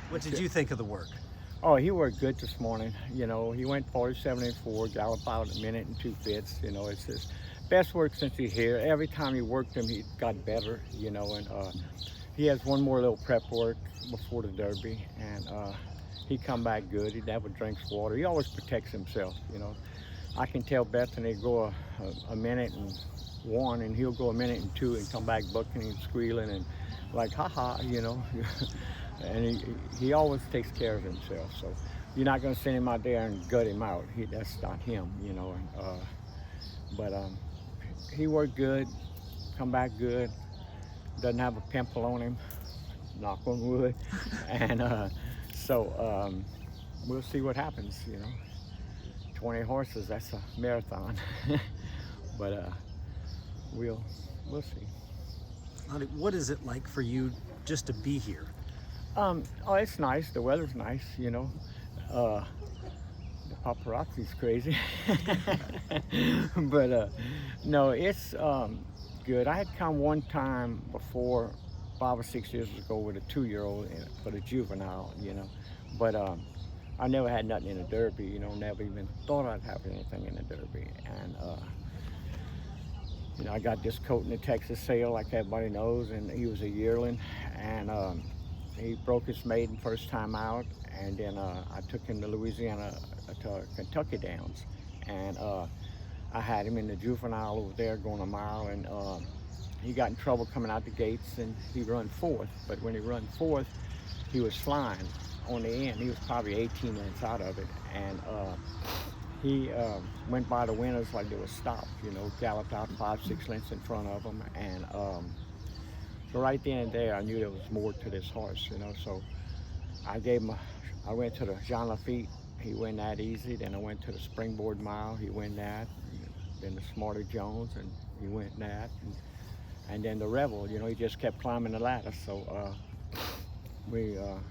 What did you think of the work? Oh, he worked good this morning. You know, he went 47.4, galloped out a minute and 2 fifths. You know, it's his best work since he's here. Every time he worked him, he got better, you know, and he has one more little prep work before the Derby, and he come back good. He never drinks water. He always protects himself, you know. I can tell Bethany go a minute and 1, and he'll go a minute and 2 and come back bucking and squealing and like, ha, you know. And he always takes care of himself, so you're not going to send him out there and gut him out. That's not him, you know. And, but he worked good, come back good, doesn't have a pimple on him, knock on wood. And so we'll see what happens, you know. 20 horses, that's a marathon. But we'll see. Lonnie, what is it like for you just to be here? Oh, it's nice. The weather's nice, you know. The paparazzi's crazy. But no, it's good. I had come one time before, 5 or 6 years ago, with a 2-year-old for the juvenile, you know. But I never had nothing in the Derby, you know, never even thought I'd have anything in the Derby. And you know, I got this coat in the Texas sale, like everybody knows, and he was a yearling. And he broke his maiden first time out, and then I took him to Louisiana, to Kentucky Downs, and I had him in the juvenile over there going a mile, and he got in trouble coming out the gates, and he run 4th. But when he run 4th, he was flying on the end. He was probably 18 minutes out of it, and he went by the winners like they were stopped, you know, galloped out 5, 6 lengths in front of them, and so right then and there, I knew there was more to this horse, you know. So I gave him I went to the Jean Lafayette. He went that easy. Then I went to the Springboard Mile. He went that. Then the Smarter Jones, and he went that. And then the Rebel, you know, he just kept climbing the ladder. So we'll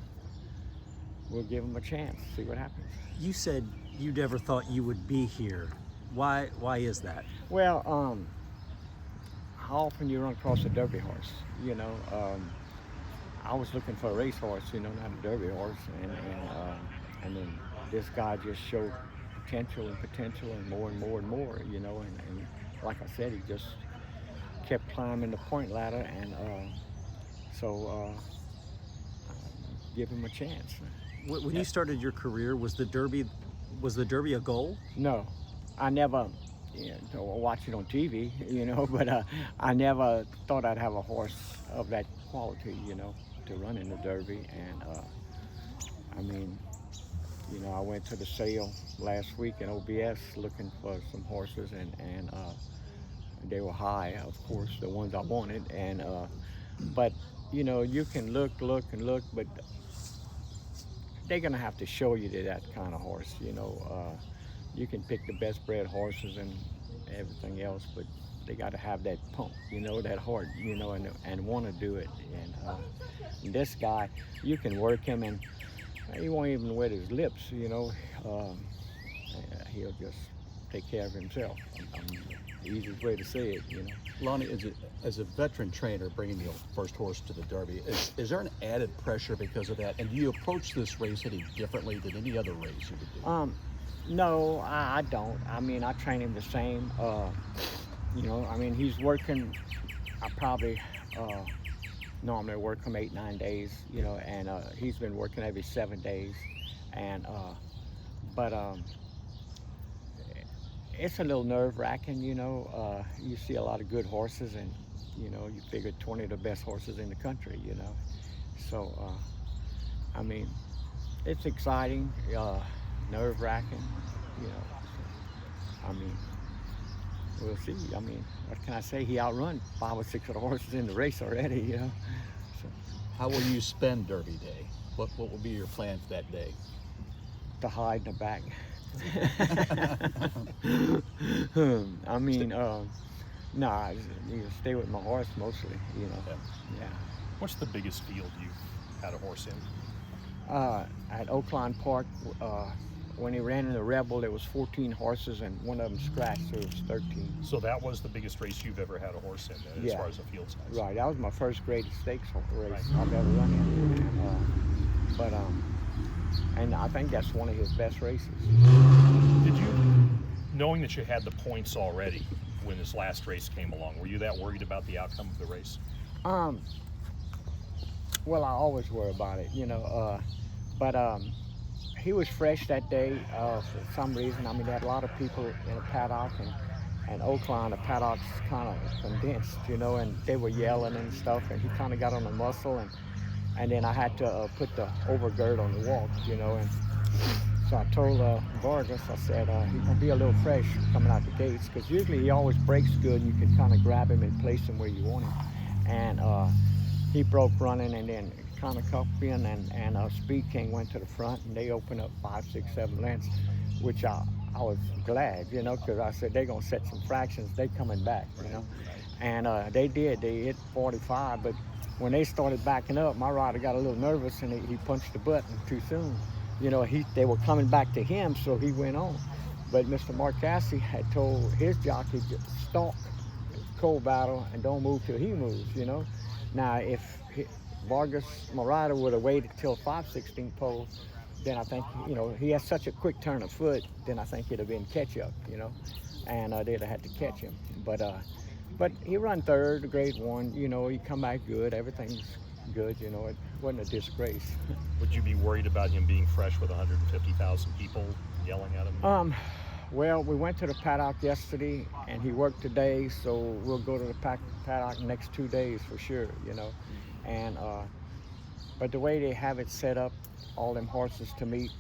give him a chance, see what happens. You said you never thought you would be here. Why is that? Well, how often you run across a Derby horse, you know? I was looking for a race horse, you know, not a Derby horse, and then this guy just showed potential and more and more and more, you know, and like I said, he just kept climbing the point ladder, and so give him a chance. When you started your career, was the Derby a goal? No, I never. You know, watch it on TV, you know, but I never thought I'd have a horse of that quality, you know, to run in the Derby. And I mean, you know, I went to the sale last week in OBS looking for some horses, and they were high, of course, the ones I wanted. And but you know, you can look, but they're gonna have to show you that kind of horse, you know. You can pick the best bred horses and everything else, but they got to have that pump, you know, that heart, you know, and want to do it. And this guy, you can work him, and he won't even wet his lips, you know. He'll just take care of himself. The easiest way to say it, you know. Lonnie, as a veteran trainer bringing your first horse to the Derby, is there an added pressure because of that? And do you approach this race any differently than any other race you would do? No, I don't. I mean, I train him the same. You know, I mean, he's working, I probably normally work him 8-9 days, you know, and he's been working every 7 days. And, but it's a little nerve-wracking, you know. You see a lot of good horses, and, you know, you figure 20 of the best horses in the country, you know. So, I mean, it's exciting. Nerve-wracking, you know. So, I mean, we'll see. I mean, what can I say? He outrun 5 or 6 of the horses in the race already, you know. So, How will you spend Derby Day? What will be your plan for that day? to hide in the back. I mean, nah, you stay with my horse mostly, you know. Yeah. What's the biggest field you've had a horse in? At Oaklawn Park, when he ran in the Rebel, there was 14 horses and one of them scratched, so it was 13. So that was the biggest race you've ever had a horse in, then, as Yeah. far as a field size. Right, that was my first graded stakes race Right. I've ever run in. And I think that's one of his best races. Did you, knowing that you had the points already when this last race came along, were you that worried about the outcome of the race? Well, I always worry about it, you know. He was fresh that day for some reason. I mean, there had a lot of people in the paddock, and Oaklawn, the paddock's kind of condensed, you know, and they were yelling and stuff, and he kind of got on the muscle, and then I had to put the overgird on the walk, you know, and so I told Vargas, I said, he's gonna be a little fresh coming out the gates, because usually he always breaks good, and you can kind of grab him and place him where you want him. And he broke running, and then kind of cuffed in, and Speed King went to the front, and they opened up 5, 6, 7 lengths, which I was glad, you know, because I said they're gonna set some fractions, they coming back, you know. And they did, they hit 45, but when they started backing up, my rider got a little nervous, and he punched the button too soon. You know, they were coming back to him, so he went on. But Mr. Marcassi had told his jockey to stalk Cold Battle and don't move till he moves, you know. Now, if Vargas, my rider, would have waited till 5/16 pole, then I think, you know, he has such a quick turn of foot, then I think it'd have been catch up, you know, and they'd have had to catch him. But he run third, grade 1, you know, he come back good, everything's good, you know, it wasn't a disgrace. Would you be worried about him being fresh with 150,000 people yelling at him? Well, we went to the paddock yesterday, and he worked today, so we'll go to the paddock next 2 days for sure, you know. And but the way they have it set up, all them horses to meet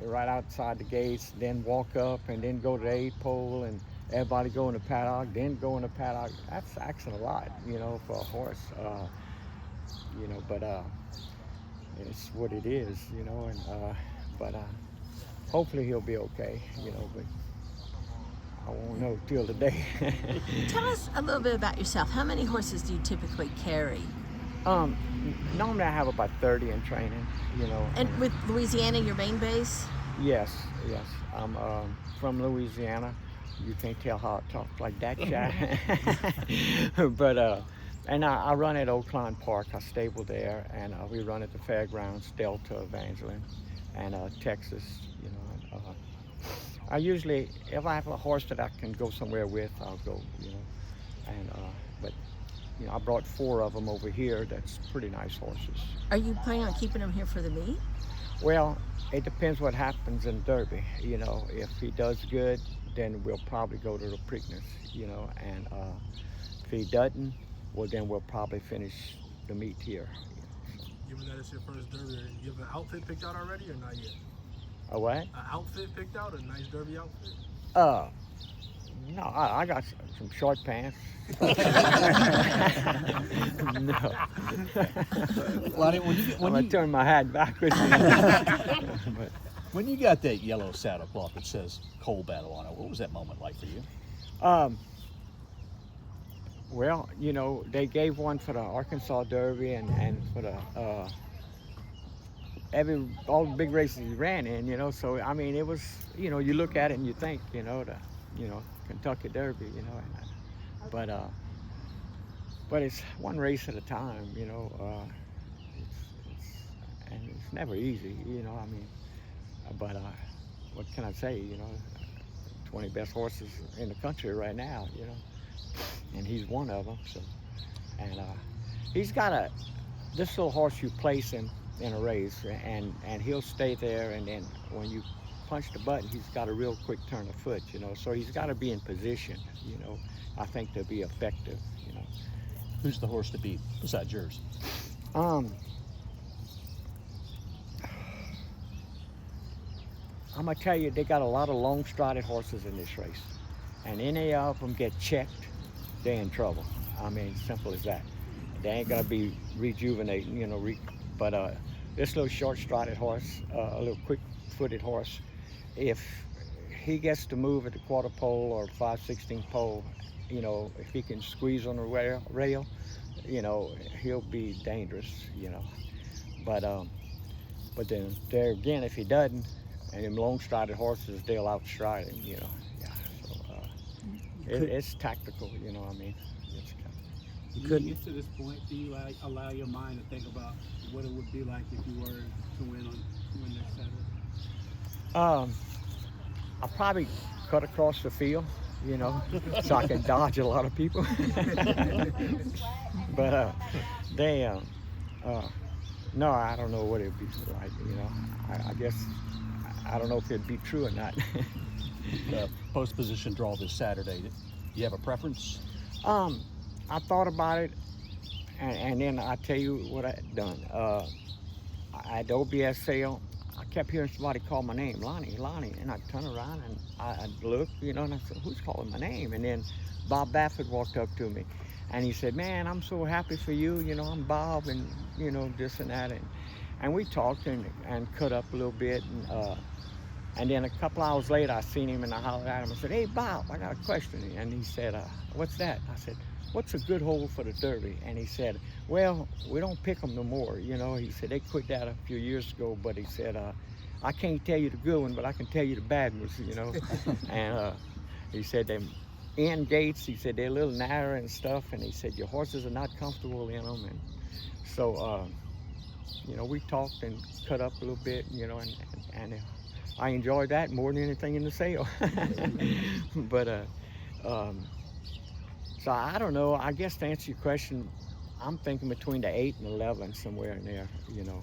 right outside the gates, then walk up, and then go to the 8 pole, and everybody go in the paddock, then go in the paddock. That's asking a lot, you know, for a horse, you know. But it's what it is, you know. And but hopefully he'll be okay, you know. But I won't know till the day. Tell us a little bit about yourself. How many horses do you typically carry? Normally I have about 30 in training, you know. And with Louisiana, your main base? Yes. I'm from Louisiana. You can't tell how I talk like that, Chad. But and I run at Oaklawn Park. I stable there, and we run at the fairgrounds, Delta, Evangeline, and Texas, you know. And, I usually, if I have a horse that I can go somewhere with, I'll go, you know. And but you know, I brought 4 of them over here. That's pretty nice horses. Are you planning on keeping them here for the meet? Well, it depends what happens in Derby. You know, if he does good, then we'll probably go to the Preakness, you know. And if he doesn't, well, then we'll probably finish the meet here. Given that it's your first Derby, you have an outfit picked out already or not yet? A what? An outfit picked out, a nice Derby outfit? No, I got some short pants. No. Lonnie, I'm gonna turn my hat backwards. But, when you got that yellow saddlecloth that says Cold Battle on it, what was that moment like for you? well, you know, they gave one for the Arkansas Derby and for the all the big races he ran in, you know. So I mean, it was, you know, you look at it and you think, you know, the Kentucky Derby, you know. But it's one race at a time, you know. And it's never easy, you know. I mean, but what can I say, you know? 20 best horses in the country right now, you know, and he's one of them. So, and he's got this little horse, you place him in a race, and he'll stay there, and then when you punch the button, he's got a real quick turn of foot, you know. So he's got to be in position, you know, I think, to be effective, you know. Who's the horse to beat besides yours? I'm gonna tell you, they got a lot of long-strided horses in this race, and any of them get checked, they're in trouble. I mean, simple as that. They ain't gonna be rejuvenating, you know. But this little short-strided horse, a little quick-footed horse, if he gets to move at the quarter pole or the 5/16 pole, you know, if he can squeeze on the rail, you know, he'll be dangerous, you know. But then there again, if he doesn't, and them long-strided horses, they'll outstride him, you know. Yeah. So it's tactical, you know. I mean, it's You When couldn't. you get to this point, do you allow your mind to think about what it would be like if you were to win next Saturday? I'll probably cut across the field, you know, so I can dodge a lot of people. But no, I don't know what it'd be like, you know. I guess, I don't know if it'd be true or not. Post position draw this Saturday. Do you have a preference? I thought about it, and then I tell you what I had done. At the OBS sale, I kept hearing somebody call my name, Lonnie, and I'd turn around and I'd look, you know, and I said, who's calling my name? And then Bob Baffert walked up to me, and he said, man, I'm so happy for you, you know, I'm Bob, and, you know, this and that. And we talked and cut up a little bit, and then a couple hours later, I seen him and I hollered at him. I said, hey, Bob, I got a question. And he said, what's that? I said, what's a good hole for the Derby? And he said, well, we don't pick them no more. You know, he said, they quit that a few years ago, but he said, I can't tell you the good one, but I can tell you the bad ones, you know. And he said, them end gates, he said, they're a little narrow and stuff. And he said, your horses are not comfortable in them. And so, you know, we talked and cut up a little bit, you know, and I enjoyed that more than anything in the sale. But so I don't know. I guess to answer your question, I'm thinking between the 8 and 11, somewhere in there, you know,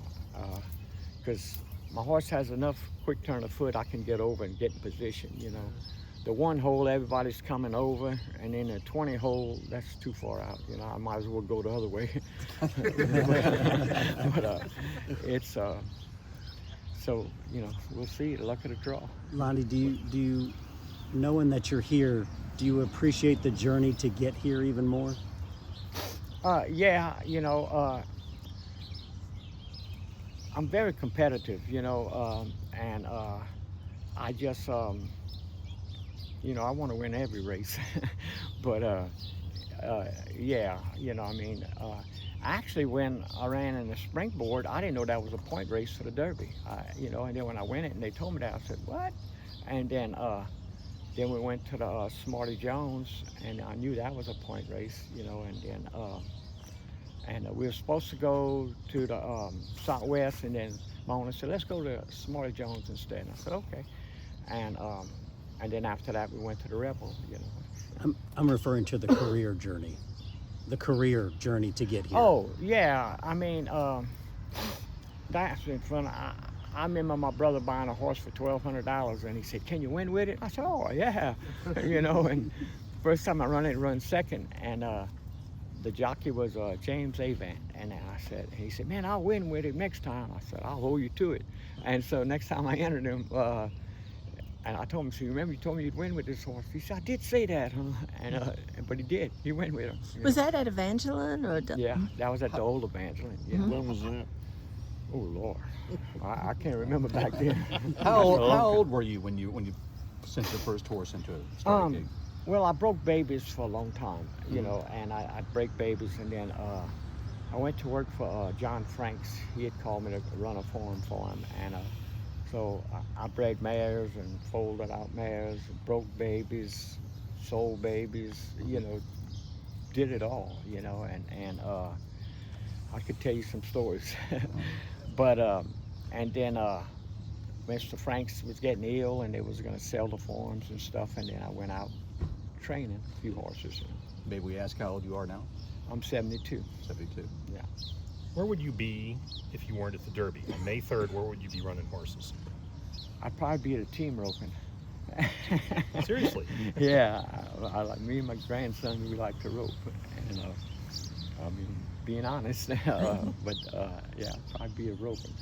because my horse has enough quick turn of foot I can get over and get in position, you know. The 1 hole, everybody's coming over, and then the 20 hole, that's too far out, you know. I might as well go the other way. But it's so, you know, we'll see. The luck of the draw. Lonnie, do you, knowing that you're here, do you appreciate the journey to get here even more? Yeah, you know, I'm very competitive, you know, and I just, you know, I want to win every race. But yeah, you know, I mean, actually, when I ran in the springboard, I didn't know that was a point race for the Derby. You know, and then when I went it and they told me that, I said, what? And then we went to the Smarty Jones, and I knew that was a point race, you know, and then we were supposed to go to the Southwest, and then Mona said, let's go to Smarty Jones instead. And I said, okay. And then after that, we went to the Rebel, you know. I'm referring to the career journey. The career journey to get here. Oh, yeah. I mean, that's been fun. I remember my brother buying a horse for $1,200, and he said, can you win with it? I said, oh, yeah. You know, and first time I run second, and the jockey was James Avant. And he said, man, I'll win with it next time. I said, I'll hold you to it. And so next time I entered him, and I told him, so you remember you told me you'd win with this horse? He said, I did say that, huh? And but he did. He went with him. Was that at Evangeline or? Yeah, that was at the old Evangeline. Yeah. When was that? Oh Lord, I can't remember back then. How old were you when you sent your first horse into a starting gig? Well, I broke babies for a long time, you know, and I'd break babies, and then I went to work for John Franks. He had called me to run a farm for him, and so I bred mares and folded out mares, broke babies, sold babies, you know, did it all, you know, and I could tell you some stories. But, and then Mr. Franks was getting ill, and they was gonna sell the farms and stuff, and then I went out training a few horses. May we ask how old you are now? I'm 72. 72. Yeah. Where would you be if you weren't at the Derby? On May 3rd, where would you be running horses? I'd probably be at a team roping. Seriously? Yeah, like me and my grandson, we like to rope, and I mean, being honest, but yeah, I'd be a roping.